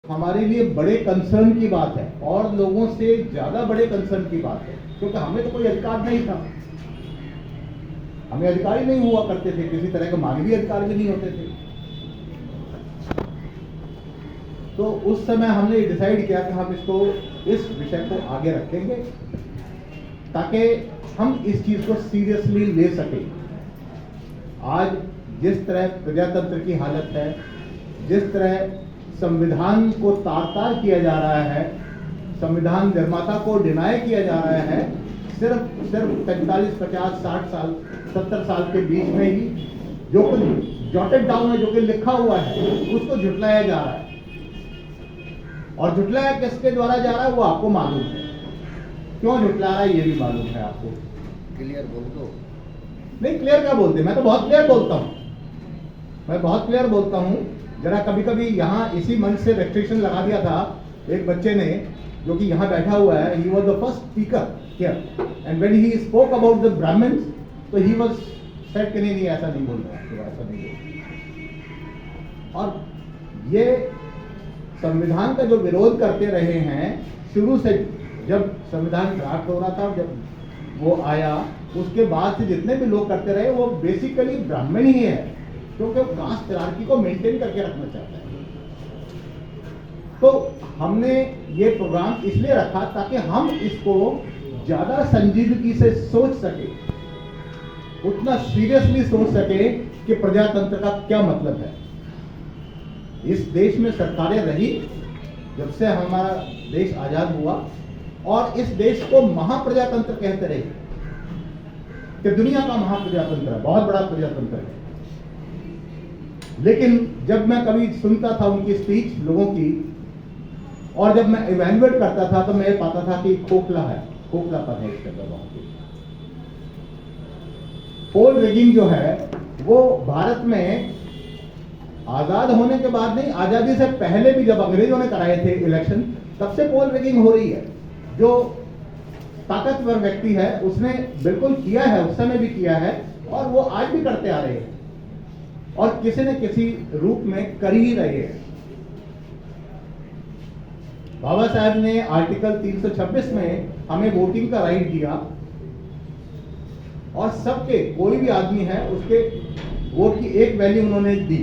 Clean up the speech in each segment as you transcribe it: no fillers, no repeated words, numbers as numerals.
हमारे लिए बड़े कंसर्न की बात है और लोगों से ज्यादा बड़े कंसर्न की बात है, क्योंकि हमें तो कोई अधिकार नहीं था, हमें अधिकार ही नहीं हुआ करते थे, किसी तरह के मानवीय अधिकार भी नहीं होते थे। तो उस समय हमने डिसाइड किया कि हम इसको, इस विषय को आगे रखेंगे ताकि हम इस चीज को सीरियसली ले सकें। आज जिस तरह प्रजातंत्र की हालत है, जिस तरह संविधान को तार-तार किया जा रहा है, संविधान निर्माता को डिनाय किया जा रहा है, सिर्फ 45, 50, 60 साल, 70 साल के बीच में ही जो कुछ जॉटेड डाउन है, जो कि लिखा हुआ है, उसको झुटलाया जा रहा है। और झुटलाया किसके द्वारा जा रहा है वो आपको मालूम है। क्यों झुटला रहा है ये भी मालूम है आपको। क्लियर बोल दो। नहीं, क्लियर क्या बोलते, मैं तो बहुत क्लियर बोलता हूँ, मैं बहुत क्लियर बोलता हूँ। जरा कभी कभी यहाँ इसी मंच से रेस्ट्रिक्शन लगा दिया था एक बच्चे ने, जो कि यहाँ बैठा हुआ है, he was the first speaker here, and when he spoke about the Brahmins, तो ही वॉज सेड कि नहीं ऐसा नहीं बोल रहा, ऐसा नहीं बोल। और ये संविधान का जो विरोध करते रहे हैं शुरू से, जब संविधान ड्राफ्ट हो रहा था, जब वो आया, उसके बाद से जितने भी लोग करते रहे वो बेसिकली ब्राह्मण ही है, क्योंकि वो कास्ट हायरार्की को मेंटेन करके रखना चाहता है। तो हमने ये प्रोग्राम इसलिए रखा ताकि हम इसको ज्यादा संजीदगी से सोच सके, उतना सीरियसली सोच सके कि प्रजातंत्र का क्या मतलब है। इस देश में सरकारें रही जब से हमारा देश आजाद हुआ, और इस देश को महाप्रजातंत्र कहते रहे कि दुनिया का महाप्रजातंत्र है, बहुत बड़ा प्रजातंत्र है। लेकिन जब मैं कभी सुनता था उनकी स्पीच लोगों की, और जब मैं इवैल्यूएट करता था, तो मैं पाता था कि खोखला है, खोखलापन है इसके अंदर। पोल रिगिंग जो है वो भारत में आजाद होने के बाद नहीं, आजादी से पहले भी जब अंग्रेजों ने कराए थे इलेक्शन, तब से पोल रिगिंग हो रही है। जो ताकतवर व्यक्ति है उसने बिल्कुल किया है, उस समय भी किया है, और वो आज भी करते आ रहे हैं, और किसी न किसी रूप में कर ही रहे हैं। बाबा साहब ने आर्टिकल 326 में हमें वोटिंग का राइट दिया, और सबके, कोई भी आदमी है उसके वोट की एक वैल्यू उन्होंने दी।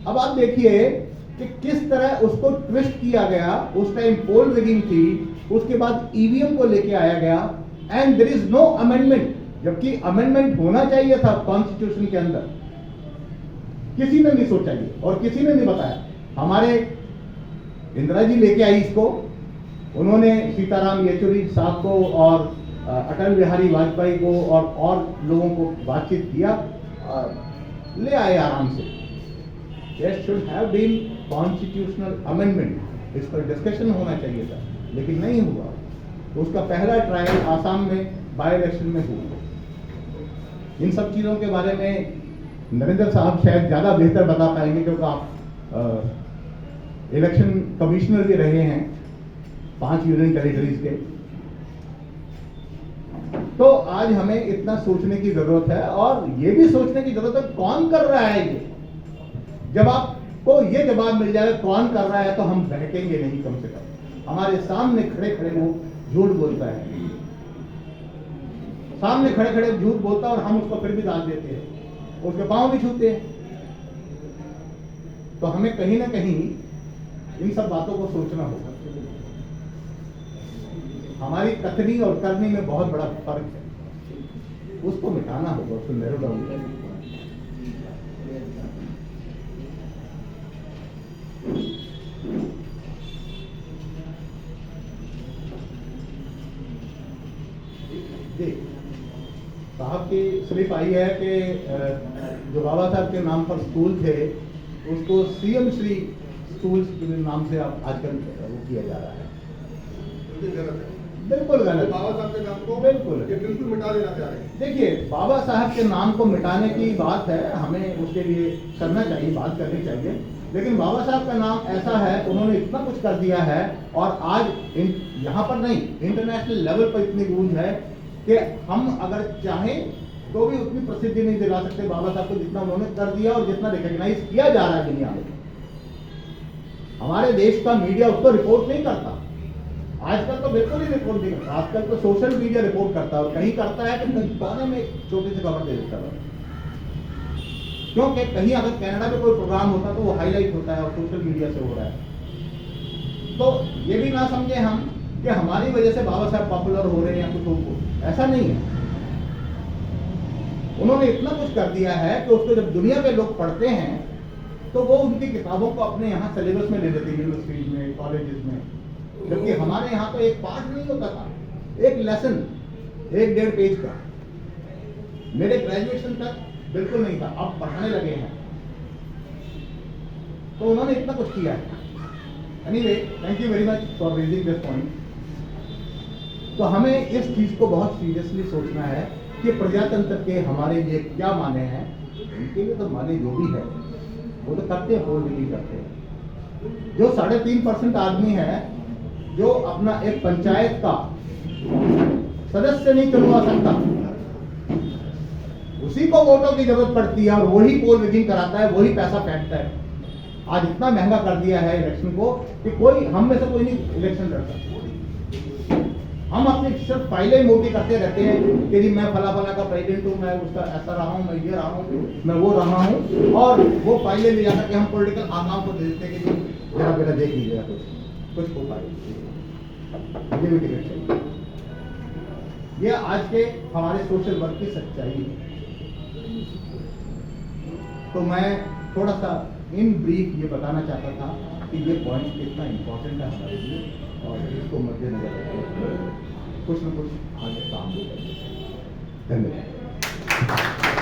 अब आप देखिए कि किस तरह उसको ट्विस्ट किया गया। उस टाइम पोल रिगिंग थी, उसके बाद ईवीएम को लेके आया गया, and there is no amendment, जबकि अमेंडमेंट होना चाहिए था कॉन्स्टिट्यूशन के अंदर। किसी ने नहीं सोचा ये, और किसी ने नहीं बताया। हमारे इंदिरा जी लेके आई इसको, उन्होंने सीताराम येचुरी साहब को और अटल बिहारी वाजपेयी को और लोगों को बातचीत किया, ले आए आराम से। There should have been constitutional amendment, इस पर डिस्कशन होना चाहिए था, लेकिन नहीं हुआ। उसका पहला ट्रायल आसाम में बाय इलेक्शन में हुआ। इन सब चीजों के बारे में नरेंद्र साहब शायद ज्यादा बेहतर बता पाएंगे, क्योंकि आप इलेक्शन कमिश्नर भी रहे हैं 5 यूनियन टेरिटरीज के। तो आज हमें इतना सोचने की जरूरत है, और ये भी सोचने की जरूरत है कौन कर रहा है ये। जब आपको ये जवाब मिल जाएगा कौन कर रहा है, तो हम बहकेंगे नहीं। कम से कम हमारे सामने खड़े खड़े वो झूठ बोलता है, सामने खड़े खड़े झूठ बोलता है, और हम उसको फिर भी दाद देते हैं, उसके पांव भी छूते हैं। तो हमें कहीं ना कहीं इन सब बातों को सोचना होगा। हमारी कथनी और करनी में बहुत बड़ा फर्क है, उसको मिटाना होगा, उसको नैरो डाउन करना होगा। साहब की स्लिप आई है कि जो बाबा साहब के नाम पर स्कूल थे उसको सीएम श्री स्कूल के नाम से अब आजकल वो किया जा रहा है। बिल्कुल गलत। बाबा साहब के नाम को बिल्कुल मिटा देना चाह रहे हैं। देखिए, बाबा साहब के नाम को मिटाने की बात है, हमें उसके लिए करना चाहिए, बात करनी चाहिए। लेकिन बाबा साहब का नाम ऐसा है, उन्होंने इतना कुछ कर दिया है, और आज यहाँ पर नहीं, इंटरनेशनल लेवल पर इतनी गूंज है कि हम अगर चाहें तो भी उतनी प्रसिद्धि नहीं दिला सकते बाबा साहब को, जितना उन्होंने कर दिया और जितना रिकॉग्नाइज किया जा रहा है दुनिया में। हमारे देश का मीडिया उसको रिपोर्ट नहीं करता। आजकल तो बिल्कुल ही रिपोर्ट नहीं करता, आजकल तो सोशल मीडिया रिपोर्ट करता है, और कहीं करता है कि कहीं कोने में एक छोटी सी खबर दे देता है। क्योंकि कहीं अगर कनाडा में कोई प्रोग्राम होता तो वो हाईलाइट होता है और सोशल मीडिया से हो रहा है। तो ये भी ना समझे हम कि हमारी वजह से बाबा साहब पॉपुलर हो रहे हैं या कुछ हो, ऐसा नहीं है। उन्होंने इतना कुछ कर दिया है कि उसको जब दुनिया के लोग पढ़ते हैं तो वो उनकी किताबों को अपने यहाँ सिलेबस में ले लेते हैं, यूनिवर्सिटीज में, कॉलेजेस में। जबकि हमारे यहाँ तो एक पार्ट नहीं होता था, एक लेसन 1-1.5 पेज का। मेरे ग्रेजुएशन तक बिल्कुल नहीं था, अब पढ़ाने लगे हैं। तो उन्होंने इतना कुछ किया है। Anyway, thank you very much for raising this point. तो हमें इस चीज को बहुत सीरियसली सोचना है कि प्रजातंत्र के हमारे लिए क्या माने हैं। उनके लिए तो माने जो भी है वो तो करते हैं, पोल नहीं करते हैं। जो 3.5% आदमी है जो अपना एक पंचायत का सदस्य नहीं चुनवा सकता, उसी को वोटों की जरूरत पड़ती है और वही पोल रिगिंग कराता है, वही पैसा फेंकता है। आज इतना महंगा कर दिया है इलेक्शन को कि कोई हम में से कोई नहीं इलेक्शन लड़ सकता। हम अपनी सिर्फ फाइलें मोटी करते रहते हैं कि जी मैं फला फला का प्रेसिडेंट हूँ, मैं उसका ऐसा रहा हूँ, मैं ये रहा हूँ, मैं वो रहा हूँ, और वो फाइलें ले जाकर के हम पॉलिटिकल आकाओं को दे देते हैं कि जरा बेटा देख लीजिएगा कुछ हो पाएगा, मुझे भी टिकट चाहिए। ये आज के हमारे सोशल वर्क की सच्चाई है। तो मैं थोड़ा सा इन ब्रीफ ये बताना चाहता था कि ये पॉइंट कितना इम्पोर्टेंट है हमारे लिए, और इसको मद्देनजर रखते कुछ न कुछ आगे काम भी करेंगे। धन्यवाद।